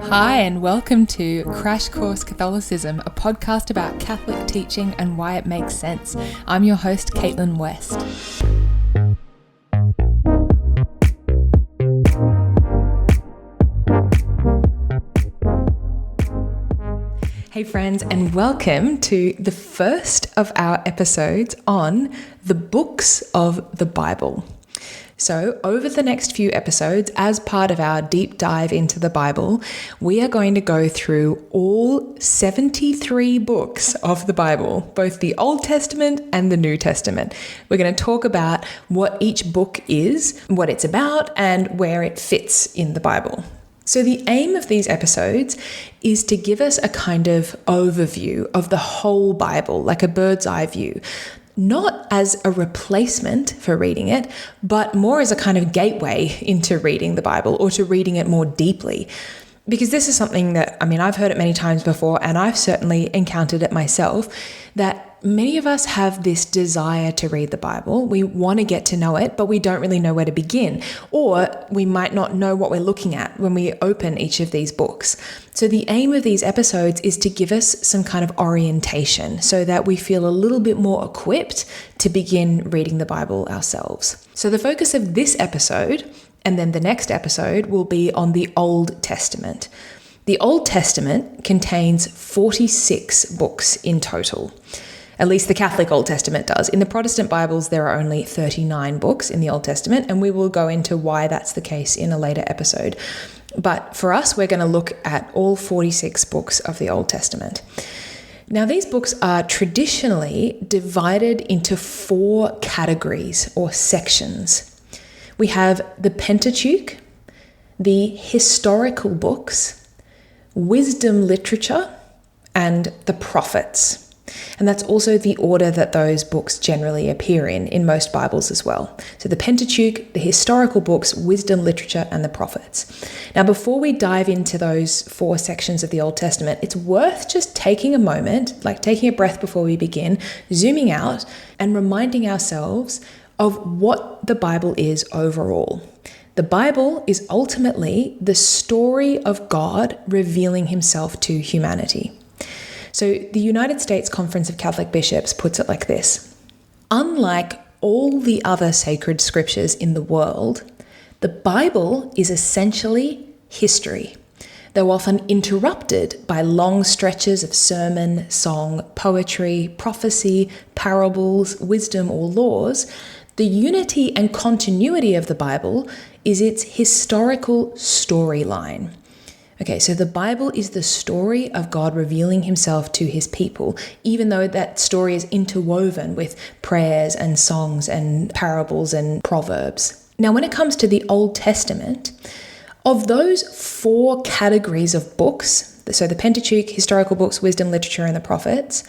Hi and welcome to Crash Course Catholicism, a podcast about Catholic teaching and why it makes sense. I'm your host, Caitlin West. Hey friends, and welcome to the first of our episodes on the books of the Bible. So over the next few episodes, as part of our deep dive into the Bible, we are going to go through all 73 books of the Bible, both the Old Testament and the New Testament. We're going to talk about what each book is, what it's about, and where it fits in the Bible. So the aim of these episodes is to give us a kind of overview of the whole Bible, like a bird's eye view. Not as a replacement for reading it, but more as a kind of gateway into reading the Bible or to reading it more deeply. Because this is something that, I've heard it many times before, and I've certainly encountered it myself, that many of us have this desire to read the Bible. We want to get to know it, but we don't really know where to begin. Or we might not know what we're looking at when we open each of these books. So the aim of these episodes is to give us some kind of orientation so that we feel a little bit more equipped to begin reading the Bible ourselves. So the focus of this episode and then the next episode will be on the Old Testament. The Old Testament contains 46 books in total. At least the Catholic Old Testament does. In the Protestant Bibles, there are only 39 books in the Old Testament, and we will go into why that's the case in a later episode. But for us, we're going to look at all 46 books of the Old Testament. Now, these books are traditionally divided into 4 categories or sections. We have the Pentateuch, the historical books, wisdom literature, and the prophets. And that's also the order that those books generally appear in most Bibles as well. So the Pentateuch, the historical books, wisdom literature, and the prophets. Now, before we dive into those 4 sections of the Old Testament, it's worth just taking a moment, like taking a breath before we begin, zooming out and reminding ourselves of what the Bible is overall. The Bible is ultimately the story of God revealing himself to humanity. So the United States Conference of Catholic Bishops puts it like this: unlike all the other sacred scriptures in the world, the Bible is essentially history. Though often interrupted by long stretches of sermon, song, poetry, prophecy, parables, wisdom, or laws, the unity and continuity of the Bible is its historical storyline. Okay, so the Bible is the story of God revealing himself to his people, even though that story is interwoven with prayers and songs and parables and proverbs. Now, when it comes to the Old Testament, of those 4 categories of books, so the Pentateuch, historical books, wisdom, literature, and the prophets,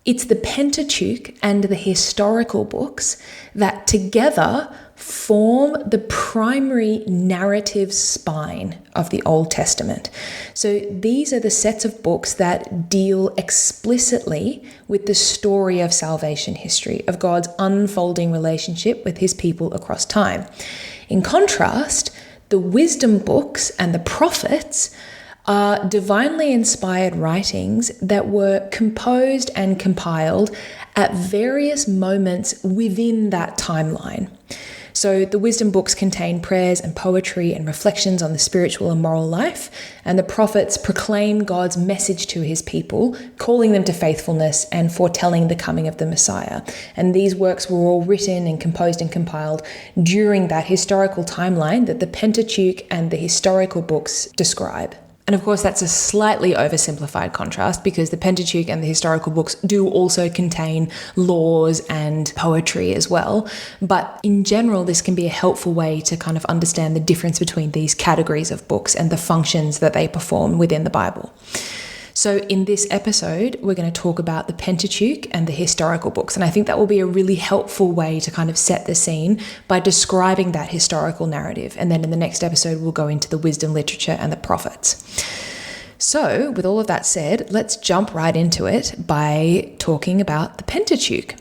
it's the Pentateuch and the historical books that together form the primary narrative spine of the Old Testament. So these are the sets of books that deal explicitly with the story of salvation history, of God's unfolding relationship with his people across time. In contrast, the wisdom books and the prophets are divinely inspired writings that were composed and compiled at various moments within that timeline. So the wisdom books contain prayers and poetry and reflections on the spiritual and moral life, and the prophets proclaim God's message to his people, calling them to faithfulness and foretelling the coming of the Messiah. And these works were all written and composed and compiled during that historical timeline that the Pentateuch and the historical books describe. And of course, that's a slightly oversimplified contrast because the Pentateuch and the historical books do also contain laws and poetry as well. But in general, this can be a helpful way to kind of understand the difference between these categories of books and the functions that they perform within the Bible. So in this episode, we're going to talk about the Pentateuch and the historical books. And I think that will be a really helpful way to kind of set the scene by describing that historical narrative. And then in the next episode, we'll go into the wisdom literature and the prophets. So with all of that said, let's jump right into it by talking about the Pentateuch.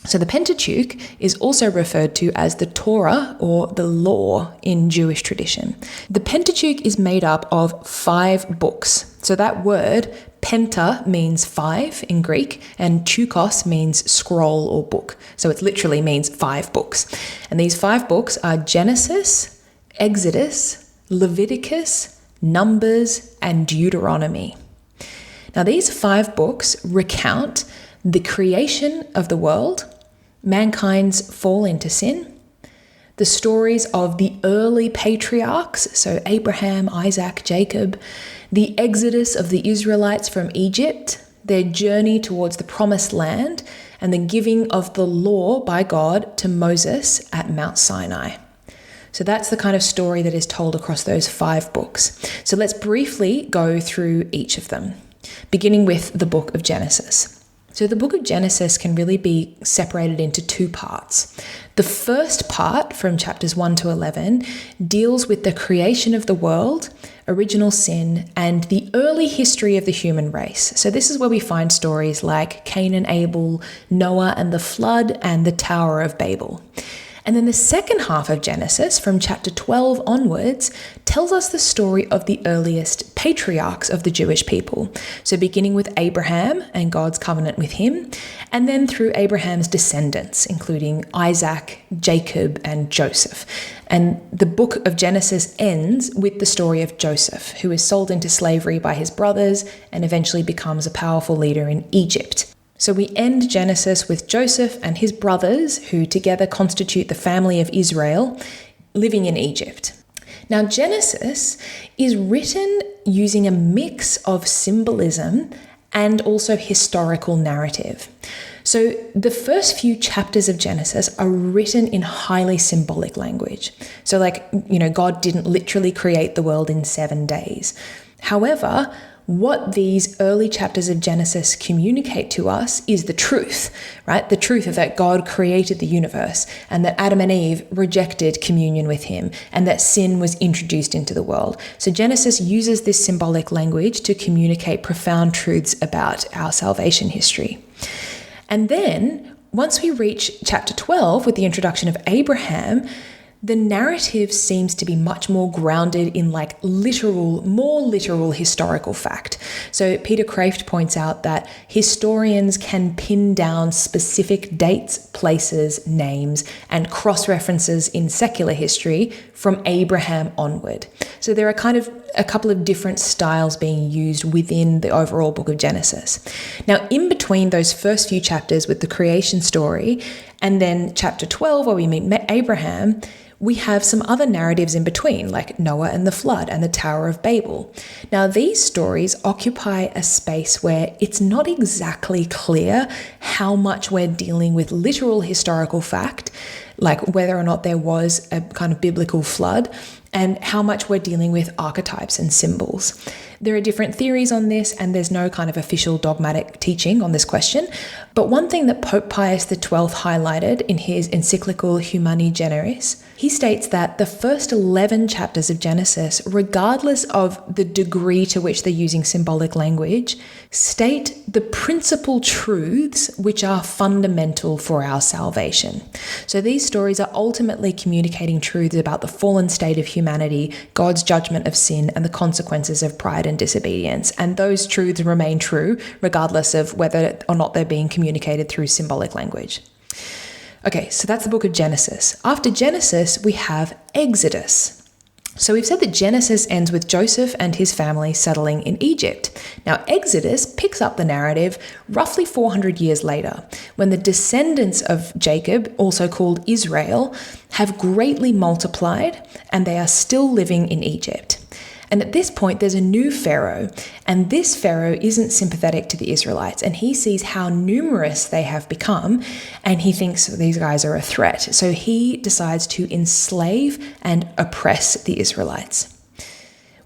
So the Pentateuch is also referred to as the Torah or the law in Jewish tradition. The Pentateuch is made up of 5 books. So that word, penta, means 5 in Greek, and teuchos means scroll or book. So it literally means 5 books. And these 5 books are Genesis, Exodus, Leviticus, Numbers, and Deuteronomy. Now these 5 books recount the creation of the world, mankind's fall into sin, the stories of the early patriarchs, so Abraham, Isaac, Jacob, the exodus of the Israelites from Egypt, their journey towards the promised land, and the giving of the law by God to Moses at Mount Sinai. So that's the kind of story that is told across those 5 books. So let's briefly go through each of them, beginning with the book of Genesis. So the book of Genesis can really be separated into 2 parts. The first part, from chapters 1 to 11, deals with the creation of the world, original sin, and the early history of the human race. So this is where we find stories like Cain and Abel, Noah and the flood, and the Tower of Babel. And then the second half of Genesis, from chapter 12 onwards, tells us the story of the earliest patriarchs of the Jewish people. So beginning with Abraham and God's covenant with him, and then through Abraham's descendants, including Isaac, Jacob, and Joseph. And the book of Genesis ends with the story of Joseph, who is sold into slavery by his brothers and eventually becomes a powerful leader in Egypt. So we end Genesis with Joseph and his brothers, who together constitute the family of Israel, living in Egypt. Now, Genesis is written using a mix of symbolism and also historical narrative. So the first few chapters of Genesis are written in highly symbolic language. So God didn't literally create the world in 7 days. However, what these early chapters of Genesis communicate to us is the truth, right? The truth of that God created the universe and that Adam and Eve rejected communion with him and that sin was introduced into the world. So Genesis uses this symbolic language to communicate profound truths about our salvation history. And then once we reach chapter 12 with the introduction of Abraham, the narrative seems to be much more grounded in more literal historical fact. So Peter Kraft points out that historians can pin down specific dates, places, names, and cross-references in secular history from Abraham onward. So there are kind of a couple of different styles being used within the overall book of Genesis. Now, in between those first few chapters with the creation story and then chapter 12 where we meet Abraham, we have some other narratives in between, like Noah and the flood and the Tower of Babel. Now, these stories occupy a space where it's not exactly clear how much we're dealing with literal historical fact, like whether or not there was a kind of biblical flood, and how much we're dealing with archetypes and symbols. There are different theories on this, and there's no kind of official dogmatic teaching on this question. But one thing that Pope Pius XII highlighted in his encyclical Humani Generis, he states that the first 11 chapters of Genesis, regardless of the degree to which they're using symbolic language, state the principal truths which are fundamental for our salvation. So these stories are ultimately communicating truths about the fallen state of humanity, God's judgment of sin, and the consequences of pride and disobedience. And those truths remain true regardless of whether or not they're being communicated through symbolic language. Okay, so that's the book of Genesis. After Genesis, we have Exodus. So we've said that Genesis ends with Joseph and his family settling in Egypt. Now, Exodus picks up the narrative roughly 400 years later, when the descendants of Jacob, also called Israel, have greatly multiplied and they are still living in Egypt. And at this point, there's a new Pharaoh, and this Pharaoh isn't sympathetic to the Israelites, and he sees how numerous they have become, and he thinks these guys are a threat. So he decides to enslave and oppress the Israelites.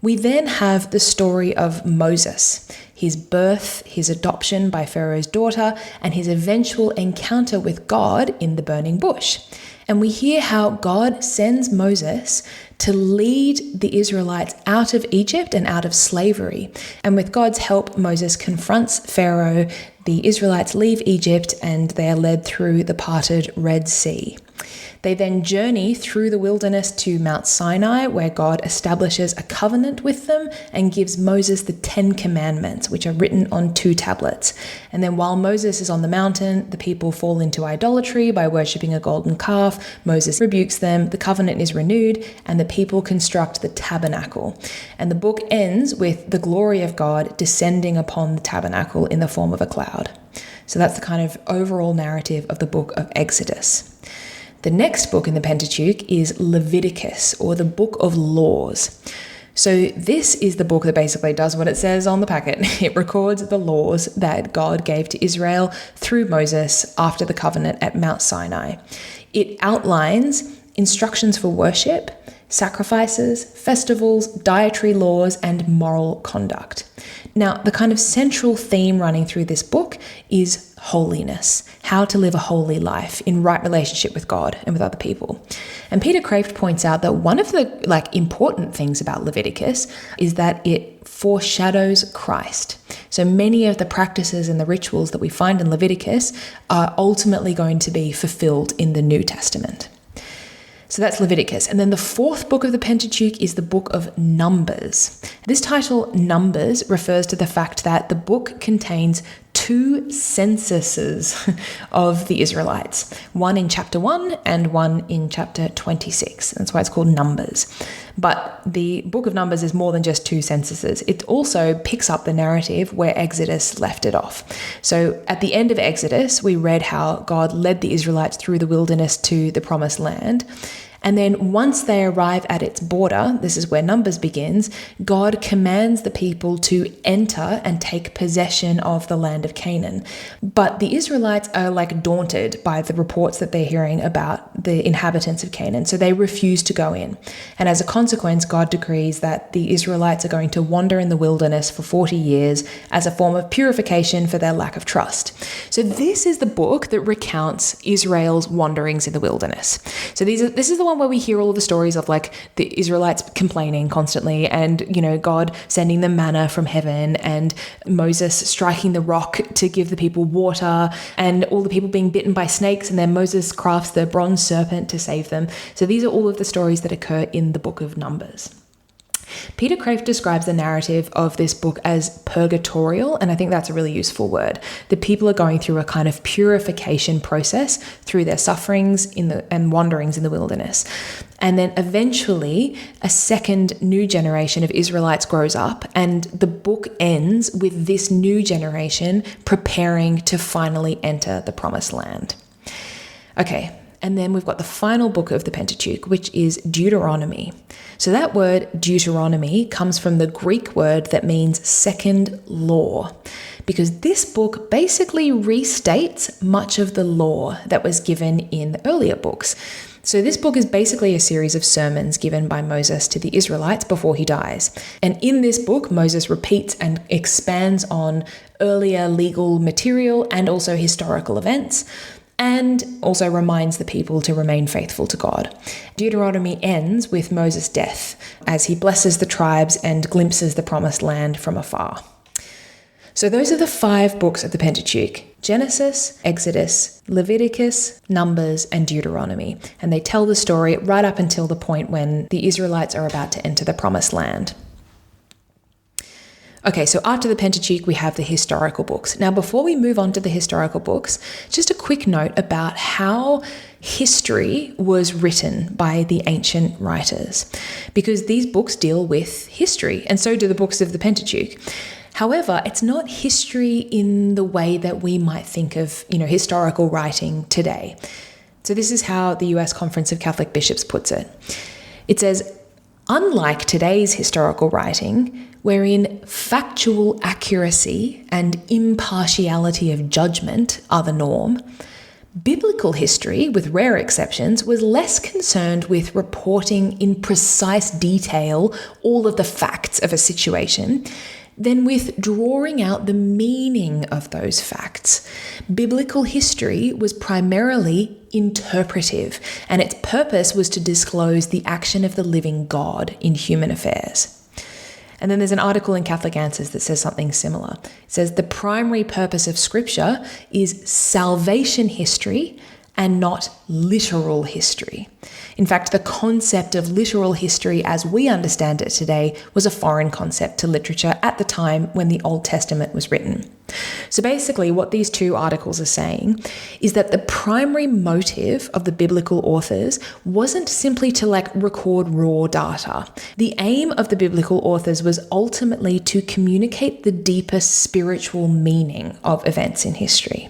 We then have the story of Moses, his birth, his adoption by Pharaoh's daughter, and his eventual encounter with God in the burning bush. And we hear how God sends Moses to lead the Israelites out of Egypt and out of slavery. And with God's help, Moses confronts Pharaoh. The Israelites leave Egypt and they are led through the parted Red Sea. They then journey through the wilderness to Mount Sinai, where God establishes a covenant with them and gives Moses the 10 Commandments, which are written on 2 tablets. And then while Moses is on the mountain, the people fall into idolatry by worshipping a golden calf. Moses rebukes them, the covenant is renewed, and the people construct the tabernacle. And the book ends with the glory of God descending upon the tabernacle in the form of a cloud. So that's the kind of overall narrative of the book of Exodus. The next book in the Pentateuch is Leviticus, or the Book of Laws. So this is the book that basically does what it says on the packet. It records the laws that God gave to Israel through Moses after the covenant at Mount Sinai. It outlines instructions for worship, sacrifices, festivals, dietary laws, and moral conduct. Now, the kind of central theme running through this book is holiness, how to live a holy life in right relationship with God and with other people. And Peter Kraft points out that one of the important things about Leviticus is that it foreshadows Christ. So many of the practices and the rituals that we find in Leviticus are ultimately going to be fulfilled in the New Testament. So that's Leviticus. And then the fourth book of the Pentateuch is the book of Numbers. This title, Numbers, refers to the fact that the book contains 2 censuses of the Israelites, one in chapter 1 and one in chapter 26. That's why it's called Numbers. But the book of Numbers is more than just 2 censuses. It also picks up the narrative where Exodus left it off. So at the end of Exodus, we read how God led the Israelites through the wilderness to the promised land. And then once they arrive at its border, this is where Numbers begins, God commands the people to enter and take possession of the land of Canaan. But the Israelites are daunted by the reports that they're hearing about the inhabitants of Canaan, so they refuse to go in. And as a consequence, God decrees that the Israelites are going to wander in the wilderness for 40 years as a form of purification for their lack of trust. So this is the book that recounts Israel's wanderings in the wilderness. So this is the one where we hear all of the stories of the Israelites complaining constantly and, God sending them manna from heaven and Moses striking the rock to give the people water and all the people being bitten by snakes, and then Moses crafts the bronze serpent to save them. So these are all of the stories that occur in the book of Numbers. Peter Kraft describes the narrative of this book as purgatorial, and I think that's a really useful word. The people are going through a kind of purification process through their sufferings and wanderings in the wilderness. And then eventually a second new generation of Israelites grows up, and the book ends with this new generation preparing to finally enter the promised land. Okay. And then we've got the final book of the Pentateuch, which is Deuteronomy. So that word Deuteronomy comes from the Greek word that means second law, because this book basically restates much of the law that was given in the earlier books. So this book is basically a series of sermons given by Moses to the Israelites before he dies. And in this book, Moses repeats and expands on earlier legal material and also historical events, and also reminds the people to remain faithful to God. Deuteronomy ends with Moses' death as he blesses the tribes and glimpses the promised land from afar. So those are the 5 books of the Pentateuch: Genesis, Exodus, Leviticus, Numbers, and Deuteronomy. And they tell the story right up until the point when the Israelites are about to enter the promised land. Okay, so after the Pentateuch, we have the historical books. Now, before we move on to the historical books, just a quick note about how history was written by the ancient writers, because these books deal with history, and so do the books of the Pentateuch. However, it's not history in the way that we might think of, historical writing today. So this is how the US Conference of Catholic Bishops puts it. It says, unlike today's historical writing, wherein factual accuracy and impartiality of judgment are the norm, biblical history, with rare exceptions, was less concerned with reporting in precise detail all of the facts of a situation than with drawing out the meaning of those facts. Biblical history was primarily interpretive, and its purpose was to disclose the action of the living God in human affairs. And then there's an article in Catholic Answers that says something similar. It says the primary purpose of Scripture is salvation history and not literal history. In fact, the concept of literal history as we understand it today was a foreign concept to literature at the time when the Old Testament was written. So basically what these two articles are saying is that the primary motive of the biblical authors wasn't simply to record raw data. The aim of the biblical authors was ultimately to communicate the deeper spiritual meaning of events in history.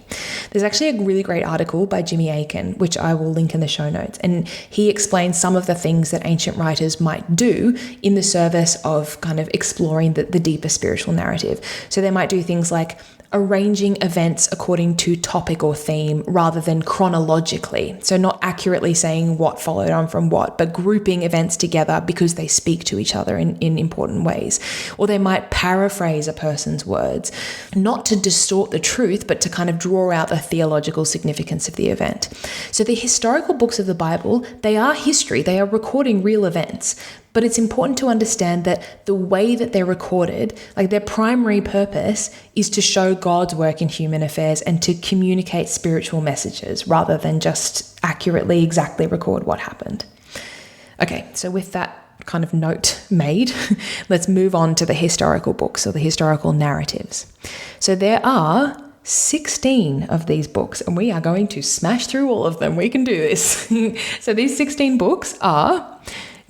There's actually a really great article by Jimmy Akin, which I will link in the show notes, and he explains some of the things that ancient writers might do in the service of kind of exploring the deeper spiritual narrative. So they might do things like arranging events according to topic or theme rather than chronologically. So not accurately saying what followed on from what, but grouping events together because they speak to each other in important ways. Or they might paraphrase a person's words, not to distort the truth, but to kind of draw out the theological significance of the event. So the historical books of the Bible, they are history, they are recording real events. But it's important to understand that the way that they're recorded, their primary purpose is to show God's work in human affairs and to communicate spiritual messages rather than just accurately, exactly record what happened. Okay, so with that kind of note made, let's move on to the historical books or the historical narratives. So there are 16 of these books, and we are going to smash through all of them. We can do this. So these 16 books are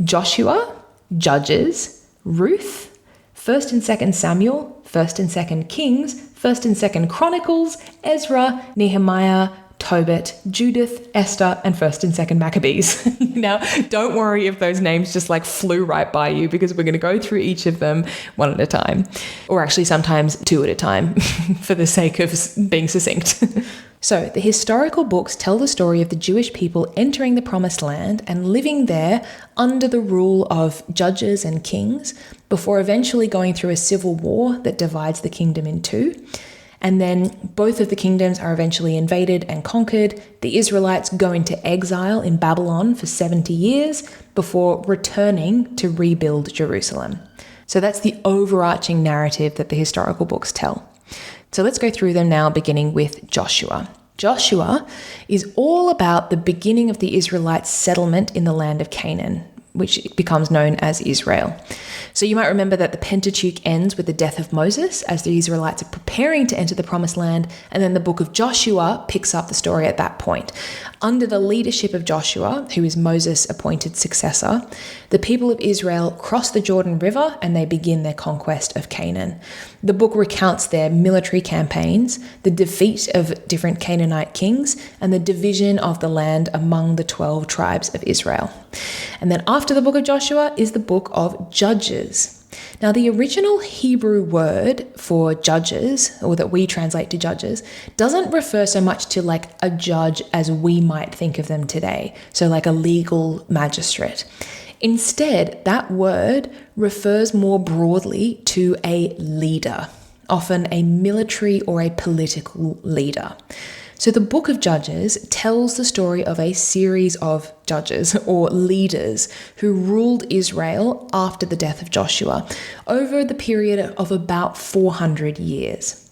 Joshua, Judges, Ruth, 1st and 2nd Samuel, 1st and 2nd Kings, 1st and 2nd Chronicles, Ezra, Nehemiah, Tobit, Judith, Esther, and 1st and 2nd Maccabees. Now, don't worry if those names just flew right by you, because we're going to go through each of them one at a time, or actually sometimes two at a time for the sake of being succinct. So the historical books tell the story of the Jewish people entering the Promised Land and living there under the rule of judges and kings before eventually going through a civil war that divides the kingdom in two. And then both of the kingdoms are eventually invaded and conquered. The Israelites go into exile in Babylon for 70 years before returning to rebuild Jerusalem. So that's the overarching narrative that the historical books tell. So let's go through them now, beginning with Joshua. Joshua is all about the beginning of the Israelites' settlement in the land of Canaan, which becomes known as Israel. So you might remember that the Pentateuch ends with the death of Moses as the Israelites are preparing to enter the Promised Land, and then the book of Joshua picks up the story at that point. Under the leadership of Joshua, who is Moses' appointed successor, the people of Israel cross the Jordan River and they begin their conquest of Canaan. The book recounts their military campaigns, the defeat of different Canaanite kings, and the division of the land among the 12 tribes of Israel. And then after the book of Joshua is the book of Judges. Now, the original Hebrew word for judges, or that we translate to judges, doesn't refer so much to a judge as we might think of them today, so a legal magistrate. Instead, that word refers more broadly to a leader, often a military or a political leader. So the book of Judges tells the story of a series of judges or leaders who ruled Israel after the death of Joshua over the period of about 400 years.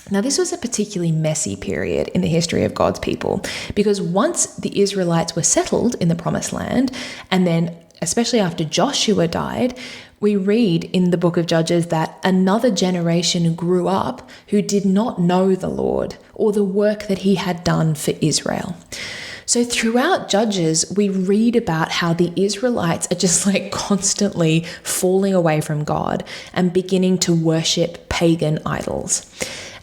Now, this was a particularly messy period in the history of God's people, because once the Israelites were settled in the Promised Land, and then especially after Joshua died, we read in the book of Judges that another generation grew up who did not know the Lord or the work that he had done for Israel. So throughout Judges, we read about how the Israelites are just constantly falling away from God and beginning to worship pagan idols.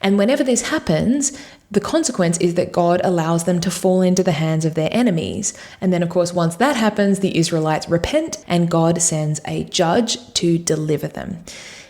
And whenever this happens, the consequence is that God allows them to fall into the hands of their enemies. And then, of course, once that happens, the Israelites repent and God sends a judge to deliver them.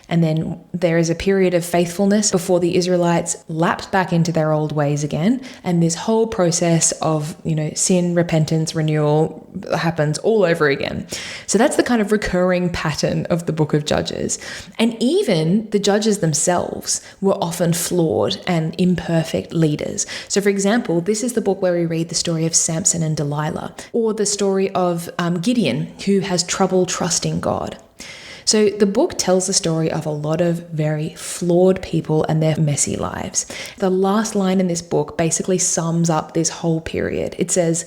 And then there is a period of faithfulness before the Israelites lapse back into their old ways again. And this whole process of, sin, repentance, renewal happens all over again. So that's the kind of recurring pattern of the book of Judges. And even the judges themselves were often flawed and imperfect leaders. So for example, this is the book where we read the story of Samson and Delilah, or the story of Gideon, who has trouble trusting God. So the book tells the story of a lot of very flawed people and their messy lives. The last line in this book basically sums up this whole period. It says,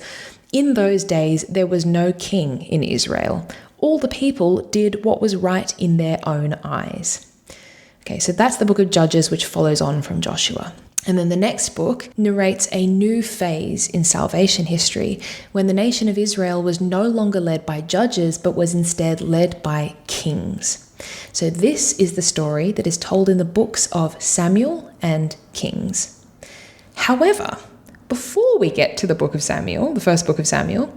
"In those days there was no king in Israel. All the people did what was right in their own eyes." Okay, so that's the book of Judges, which follows on from Joshua. And then the next book narrates a new phase in salvation history when the nation of Israel was no longer led by judges, but was instead led by kings. So this is the story that is told in the books of Samuel and Kings. However, before we get to the book of Samuel, the first book of Samuel,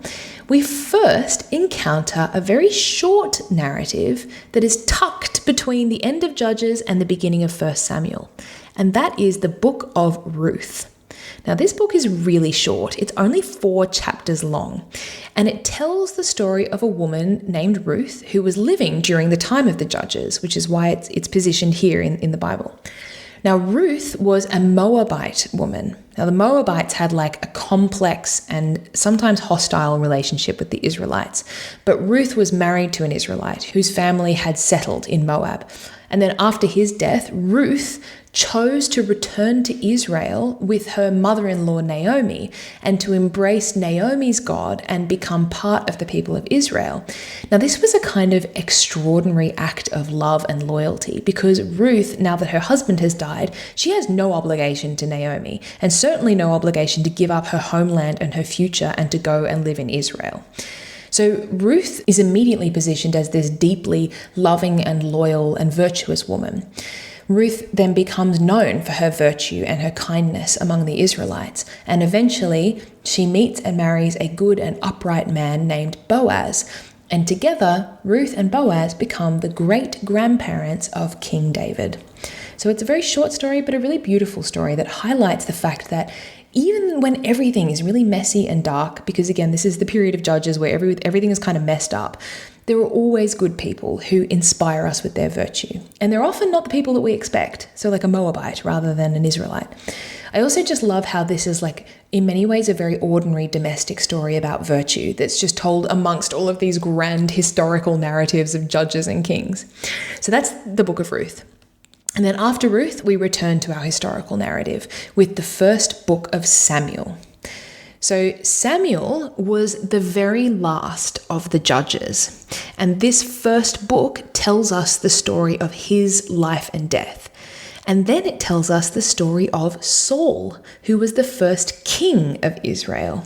we first encounter a very short narrative that is tucked between the end of Judges and the beginning of 1 Samuel. And that is the book of Ruth. Now, this book is really short. It's only 4 chapters long, and it tells the story of a woman named Ruth who was living during the time of the Judges, which is why it's positioned here in the Bible. Now, Ruth was a Moabite woman. Now, the Moabites had like a complex and sometimes hostile relationship with the Israelites, but Ruth was married to an Israelite whose family had settled in Moab. And then after his death, Ruth chose to return to Israel with her mother-in-law Naomi and to embrace Naomi's God and become part of the people of Israel. Now, this was a kind of extraordinary act of love and loyalty because Ruth, now that her husband has died, she has no obligation to Naomi and certainly no obligation to give up her homeland and her future and to go and live in Israel. So Ruth is immediately positioned as this deeply loving and loyal and virtuous woman. Ruth then becomes known for her virtue and her kindness among the Israelites, and eventually she meets and marries a good and upright man named Boaz, and together Ruth and Boaz become the great-grandparents of King David. So it's a very short story, but a really beautiful story that highlights the fact that even when everything is really messy and dark, because again, this is the period of Judges where everything is kind of messed up, there are always good people who inspire us with their virtue. And they're often not the people that we expect, so like a Moabite rather than an Israelite. I also just love how this is like, in many ways, a very ordinary domestic story about virtue that's just told amongst all of these grand historical narratives of judges and kings. So that's the book of Ruth. And then after Ruth, we return to our historical narrative with the first book of Samuel. So Samuel was the very last of the judges, and this first book tells us the story of his life and death. And then it tells us the story of Saul, who was the first king of Israel.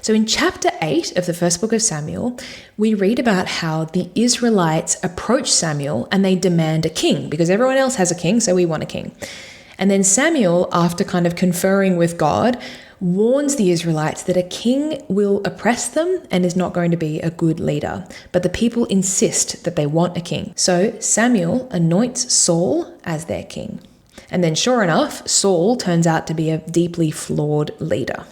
So in chapter 8 of the first book of Samuel, we read about how the Israelites approach Samuel and they demand a king because everyone else has a king, so we want a king. And then Samuel, after kind of conferring with God, warns the Israelites that a king will oppress them and is not going to be a good leader. But the people insist that they want a king. So Samuel anoints Saul as their king. And then sure enough, Saul turns out to be a deeply flawed leader.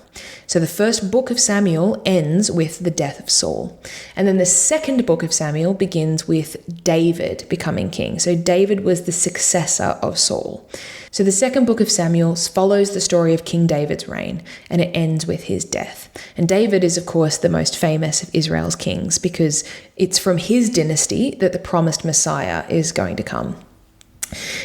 So the first book of Samuel ends with the death of Saul. And then the second book of Samuel begins with David becoming king. So David was the successor of Saul. So the second book of Samuel follows the story of King David's reign, and it ends with his death. And David is, of course, the most famous of Israel's kings because it's from his dynasty that the promised Messiah is going to come.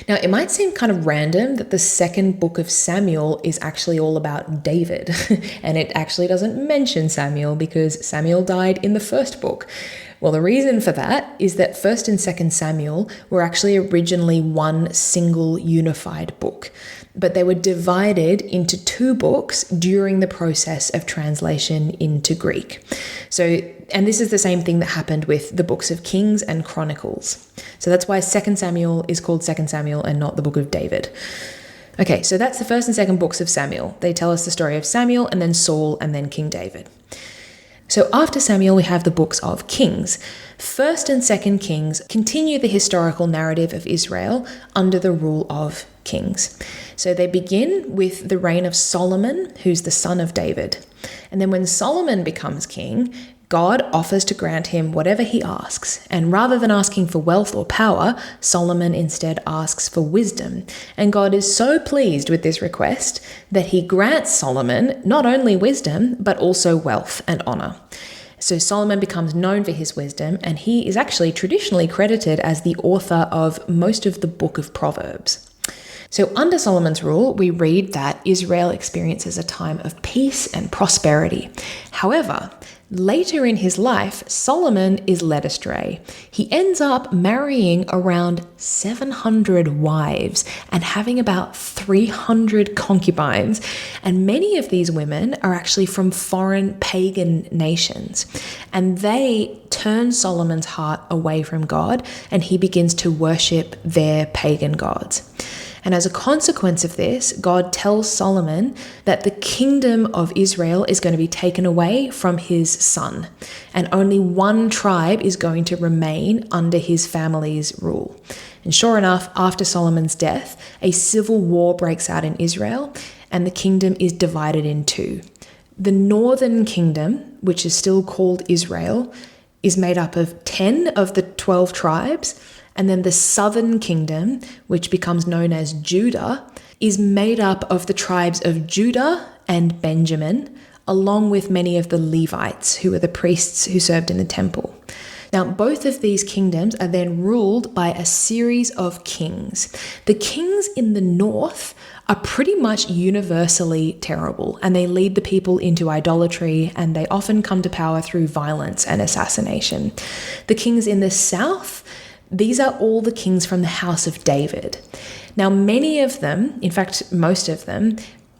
Now, it might seem kind of random that the second book of Samuel is actually all about David, and it actually doesn't mention Samuel because Samuel died in the first book. Well, the reason for that is that 1st and 2nd Samuel were actually originally one single unified book, but they were divided into 2 books during the process of translation into Greek. And this is the same thing that happened with the books of Kings and Chronicles. So that's why 2nd Samuel is called 2nd Samuel and not the book of David. Okay, so that's the 1st and 2nd books of Samuel. They tell us the story of Samuel and then Saul and then King David. So after Samuel, we have the books of Kings. 1st and 2nd Kings continue the historical narrative of Israel under the rule of kings. So they begin with the reign of Solomon, who's the son of David. And then when Solomon becomes king, God offers to grant him whatever he asks. And rather than asking for wealth or power, Solomon instead asks for wisdom. And God is so pleased with this request that he grants Solomon not only wisdom, but also wealth and honor. So Solomon becomes known for his wisdom, and he is actually traditionally credited as the author of most of the book of Proverbs. So under Solomon's rule, we read that Israel experiences a time of peace and prosperity. However, later in his life, Solomon is led astray. He ends up marrying around 700 wives and having about 300 concubines. And many of these women are actually from foreign pagan nations. And they turn Solomon's heart away from God, and he begins to worship their pagan gods. And as a consequence of this, God tells Solomon that the kingdom of Israel is going to be taken away from his son, and only one tribe is going to remain under his family's rule. And sure enough, after Solomon's death, a civil war breaks out in Israel, and the kingdom is divided in two. The northern kingdom, which is still called Israel, is made up of 10 of the 12 tribes, and then the southern kingdom, which becomes known as Judah, is made up of the tribes of Judah and Benjamin, along with many of the Levites, who were the priests who served in the temple. Now, both of these kingdoms are then ruled by a series of kings. The kings in the north are pretty much universally terrible, and they lead the people into idolatry, and they often come to power through violence and assassination. The kings in the south, these are all the kings from the house of David. Now, many of them, in fact, most of them,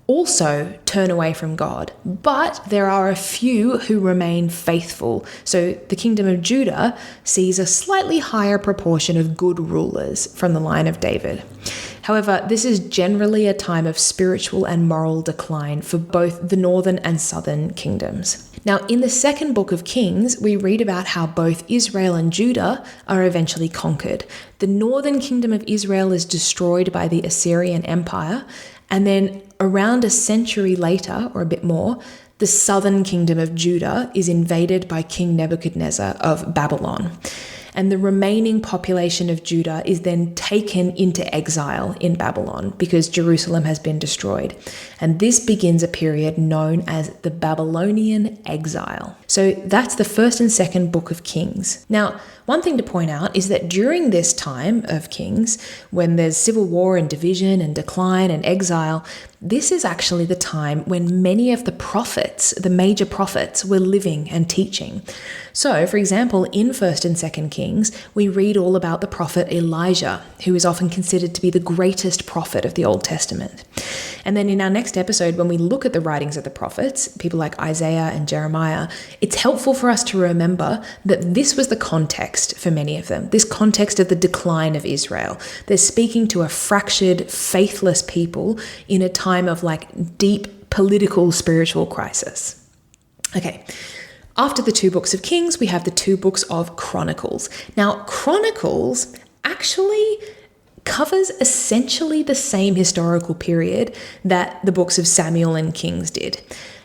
also turn away from God, but there are a few who remain faithful. So the kingdom of Judah sees a slightly higher proportion of good rulers from the line of David. However, this is generally a time of spiritual and moral decline for both the northern and southern kingdoms. Now, in the second book of Kings, we read about how both Israel and Judah are eventually conquered. The northern kingdom of Israel is destroyed by the Assyrian Empire, and then around a century later, or a bit more, the southern kingdom of Judah is invaded by King Nebuchadnezzar of Babylon. And the remaining population of Judah is then taken into exile in Babylon because Jerusalem has been destroyed. And this begins a period known as the Babylonian exile. So that's the first and second book of Kings. Now, one thing to point out is that during this time of Kings, when there's civil war and division and decline and exile, this is actually the time when many of the prophets, the major prophets, were living and teaching. So, for example, in 1st and 2nd Kings, we read all about the prophet Elijah, who is often considered to be the greatest prophet of the Old Testament. And then in our next episode, when we look at the writings of the prophets, people like Isaiah and Jeremiah, it's helpful for us to remember that this was the context for many of them, this context of the decline of Israel. They're speaking to a fractured, faithless people in a time of deep political, spiritual crisis. Okay. After the 2 books of Kings, we have the 2 books of Chronicles. Now, Chronicles actually covers essentially the same historical period that the books of Samuel and Kings did.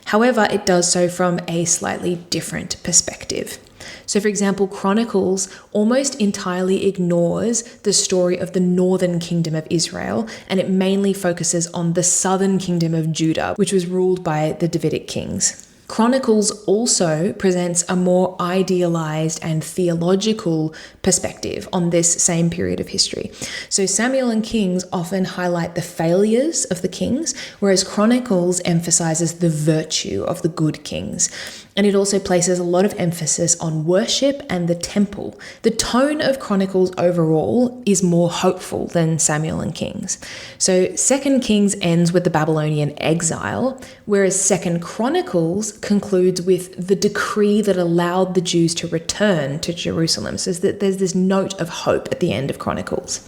However, it does so from a slightly different perspective. So, for example, Chronicles almost entirely ignores the story of the northern kingdom of Israel, and it mainly focuses on the southern kingdom of Judah, which was ruled by the Davidic kings. Chronicles also presents a more idealized and theological perspective on this same period of history. So Samuel and Kings often highlight the failures of the kings, whereas Chronicles emphasizes the virtue of the good kings. And it also places a lot of emphasis on worship and the temple. The tone of Chronicles overall is more hopeful than Samuel and Kings. So 2nd Kings ends with the Babylonian exile, whereas 2nd Chronicles concludes with the decree that allowed the Jews to return to Jerusalem. So there's this note of hope at the end of Chronicles.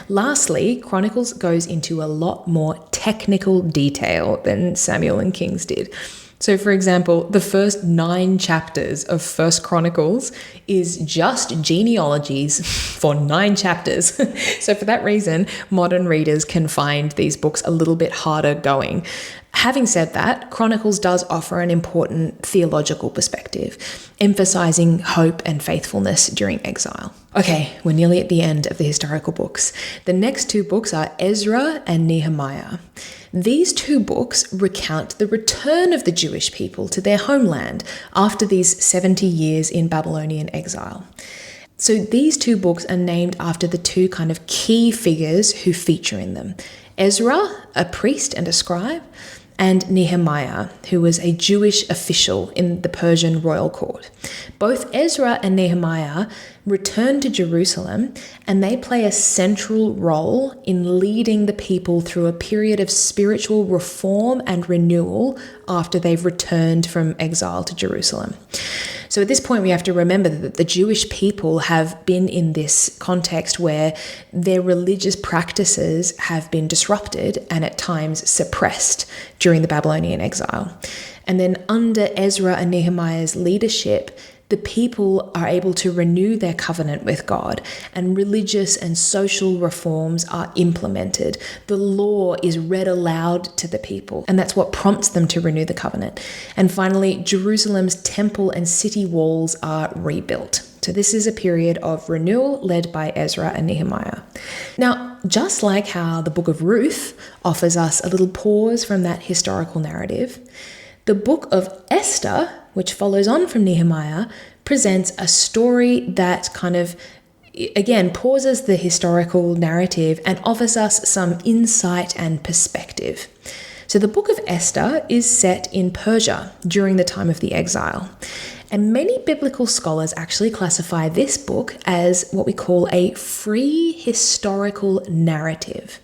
Lastly, Chronicles goes into a lot more technical detail than Samuel and Kings did. So, for example, the first 9 chapters of First Chronicles is just genealogies for 9 chapters. So for that reason, modern readers can find these books a little bit harder going. Having said that, Chronicles does offer an important theological perspective, emphasizing hope and faithfulness during exile. Okay, we're nearly at the end of the historical books. The next 2 books are Ezra and Nehemiah. These 2 books recount the return of the Jewish people to their homeland after these 70 years in Babylonian exile. So these 2 books are named after the 2 kind of key figures who feature in them. Ezra, a priest and a scribe, and Nehemiah, who was a Jewish official in the Persian royal court. Both Ezra and Nehemiah return to Jerusalem, and they play a central role in leading the people through a period of spiritual reform and renewal after they've returned from exile to Jerusalem. So at this point, we have to remember that the Jewish people have been in this context where their religious practices have been disrupted and at times suppressed during the Babylonian exile. And then under Ezra and Nehemiah's leadership, the people are able to renew their covenant with God, and religious and social reforms are implemented. The law is read aloud to the people, and that's what prompts them to renew the covenant. And finally, Jerusalem's temple and city walls are rebuilt. So this is a period of renewal led by Ezra and Nehemiah. Now, just like how the book of Ruth offers us a little pause from that historical narrative, the book of Esther, which follows on from Nehemiah, presents a story that kind of, again, pauses the historical narrative and offers us some insight and perspective. So the book of Esther is set in Persia during the time of the exile. And many biblical scholars actually classify this book as what we call a free historical narrative.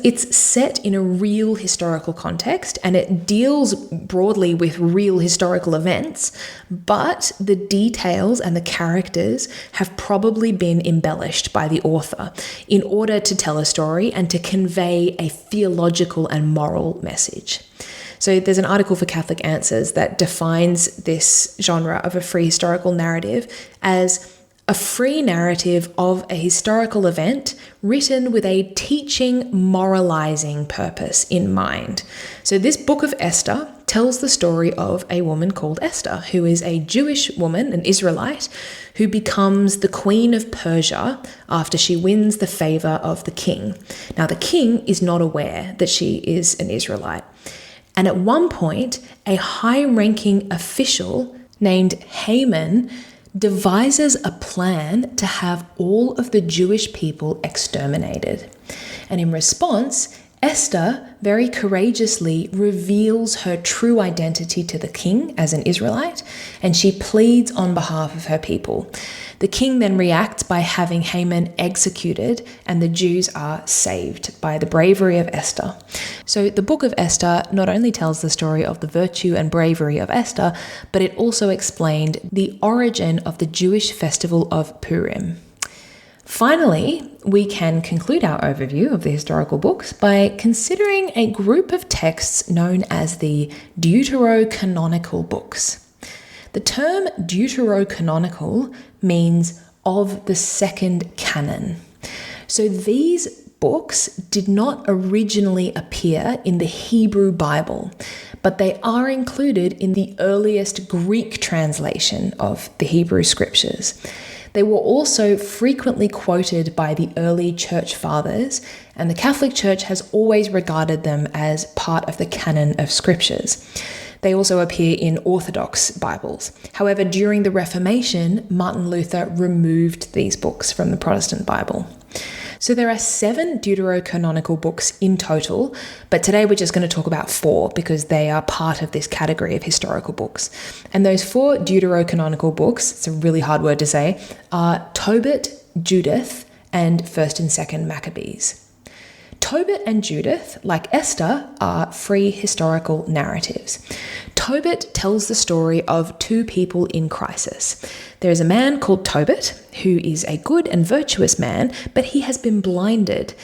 It's set in a real historical context, and it deals broadly with real historical events, but the details and the characters have probably been embellished by the author in order to tell a story and to convey a theological and moral message. So there's an article for Catholic Answers that defines this genre of a free historical narrative as a free narrative of a historical event written with a teaching, moralizing purpose in mind. So this book of Esther tells the story of a woman called Esther, who is a Jewish woman, an Israelite, who becomes the queen of Persia after she wins the favor of the king. Now, the king is not aware that she is an Israelite. And at one point, a high-ranking official named Haman devises a plan to have all of the Jewish people exterminated. And in response, Esther very courageously reveals her true identity to the king as an Israelite, and she pleads on behalf of her people. The king then reacts by having Haman executed, and the Jews are saved by the bravery of Esther. So the book of Esther not only tells the story of the virtue and bravery of Esther, but it also explained the origin of the Jewish festival of Purim. Finally, we can conclude our overview of the historical books by considering a group of texts known as the deuterocanonical books. The term deuterocanonical means of the second canon. So these books did not originally appear in the Hebrew Bible, but they are included in the earliest Greek translation of the Hebrew scriptures. They were also frequently quoted by the early church fathers, and the Catholic Church has always regarded them as part of the canon of scriptures. They also appear in Orthodox Bibles. However, during the Reformation, Martin Luther removed these books from the Protestant Bible. So there are 7 deuterocanonical books in total, but today we're just going to talk about 4 because they are part of this category of historical books. And those 4 deuterocanonical books, it's a really hard word to say, are Tobit, Judith, and 1st and 2nd Maccabees. Tobit and Judith, like Esther, are free historical narratives. Tobit tells the story of two people in crisis. There is a man called Tobit, who is a good and virtuous man, but he has been blinded.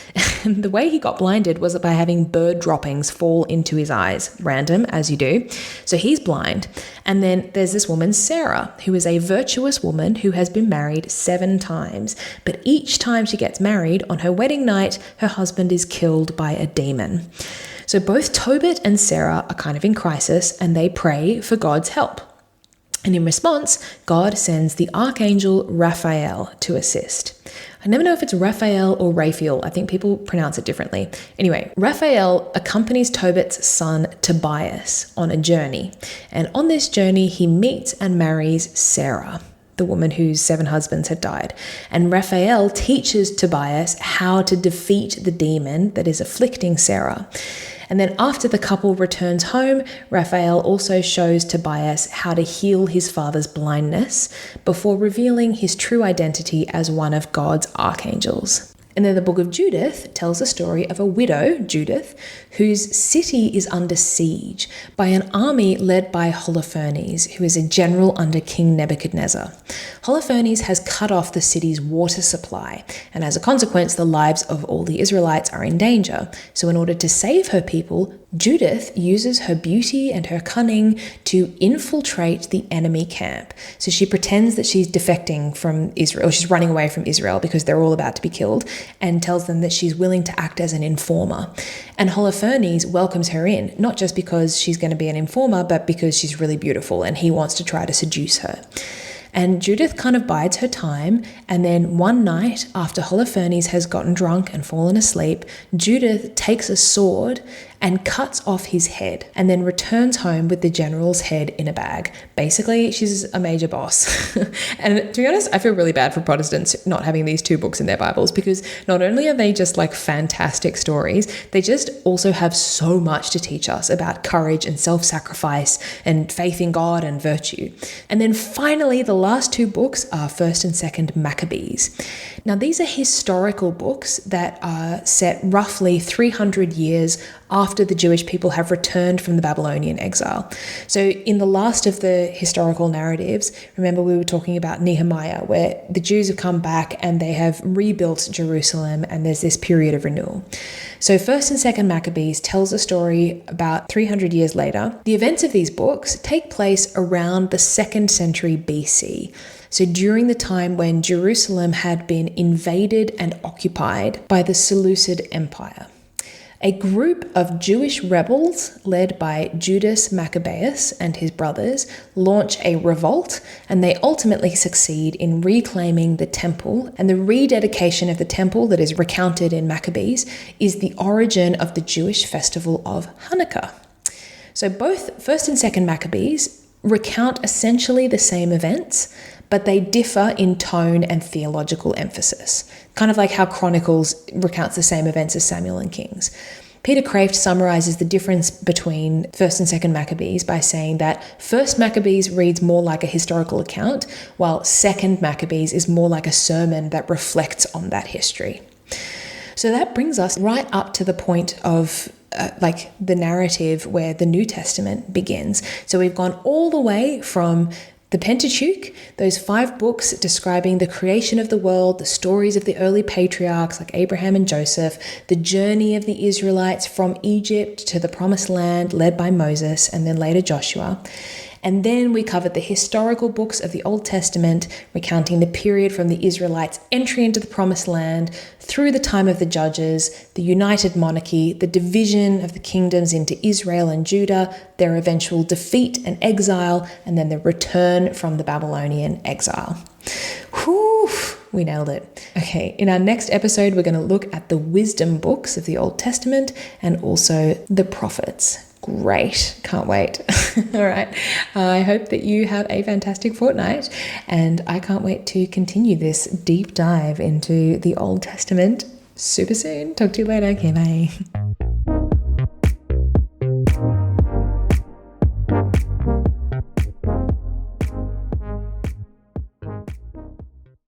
And the way he got blinded was by having bird droppings fall into his eyes, random, as you do. So he's blind. And then there's this woman, Sarah, who is a virtuous woman who has been married 7 times. But each time she gets married, on her wedding night, her husband is killed by a demon. So both Tobit and Sarah are kind of in crisis, and they pray for God's help. And in response, God sends the archangel Raphael to assist. I never know if it's Raphael or Raphael. I think people pronounce it differently. Anyway, Raphael accompanies Tobit's son Tobias on a journey. And on this journey, he meets and marries Sarah, the woman whose 7 husbands had died. And Raphael teaches Tobias how to defeat the demon that is afflicting Sarah. And then after the couple returns home, Raphael also shows Tobias how to heal his father's blindness before revealing his true identity as one of God's archangels. And then the book of Judith tells the story of a widow, Judith, whose city is under siege by an army led by Holofernes, who is a general under King Nebuchadnezzar. Holofernes has cut off the city's water supply, and as a consequence, the lives of all the Israelites are in danger. So in order to save her people, Judith uses her beauty and her cunning to infiltrate the enemy camp. So she pretends that she's defecting from Israel, or she's running away from Israel because they're all about to be killed, and tells them that she's willing to act as an informer. And Holofernes welcomes her in, not just because she's going to be an informer, but because she's really beautiful and he wants to try to seduce her. And Judith kind of bides her time, and then one night, after Holofernes has gotten drunk and fallen asleep, Judith takes a sword and cuts off his head, and then returns home with the general's head in a bag. Basically, she's a major boss. And to be honest, I feel really bad for Protestants not having these 2 books in their Bibles, because not only are they just like fantastic stories, they just also have so much to teach us about courage and self-sacrifice and faith in God and virtue. And then finally, the last 2 books are 1st and 2nd Maccabees. Now, these are historical books that are set roughly 300 years after the Jewish people have returned from the Babylonian exile. So in the last of the historical narratives, remember we were talking about Nehemiah, where the Jews have come back and they have rebuilt Jerusalem, and there's this period of renewal. So 1st and 2nd Maccabees tells a story about 300 years later. The events of these books take place around the 2nd century BC. So during the time when Jerusalem had been invaded and occupied by the Seleucid Empire. A group of Jewish rebels led by Judas Maccabeus and his brothers launch a revolt, and they ultimately succeed in reclaiming the temple. And the rededication of the temple that is recounted in Maccabees is the origin of the Jewish festival of Hanukkah. So both 1st and 2nd Maccabees recount essentially the same events, but they differ in tone and theological emphasis, kind of like how Chronicles recounts the same events as Samuel and Kings. Peter Kraft summarizes the difference between 1st and 2nd Maccabees by saying that 1st Maccabees reads more like a historical account, while 2nd Maccabees is more like a sermon that reflects on that history. So that brings us right up to the point of the narrative where the New Testament begins. So we've gone all the way from the Pentateuch, those 5 books describing the creation of the world, the stories of the early patriarchs like Abraham and Joseph, the journey of the Israelites from Egypt to the Promised Land led by Moses and then later Joshua. And then we covered the historical books of the Old Testament, recounting the period from the Israelites' entry into the Promised Land through the time of the Judges, the united monarchy, the division of the kingdoms into Israel and Judah, their eventual defeat and exile, and then the return from the Babylonian exile. Whew, we nailed it. Okay, in our next episode, we're going to look at the wisdom books of the Old Testament and also the prophets. Great. Can't wait. All right. I hope that you have a fantastic fortnight, and I can't wait to continue this deep dive into the Old Testament super soon. Talk to you later. Okay, bye.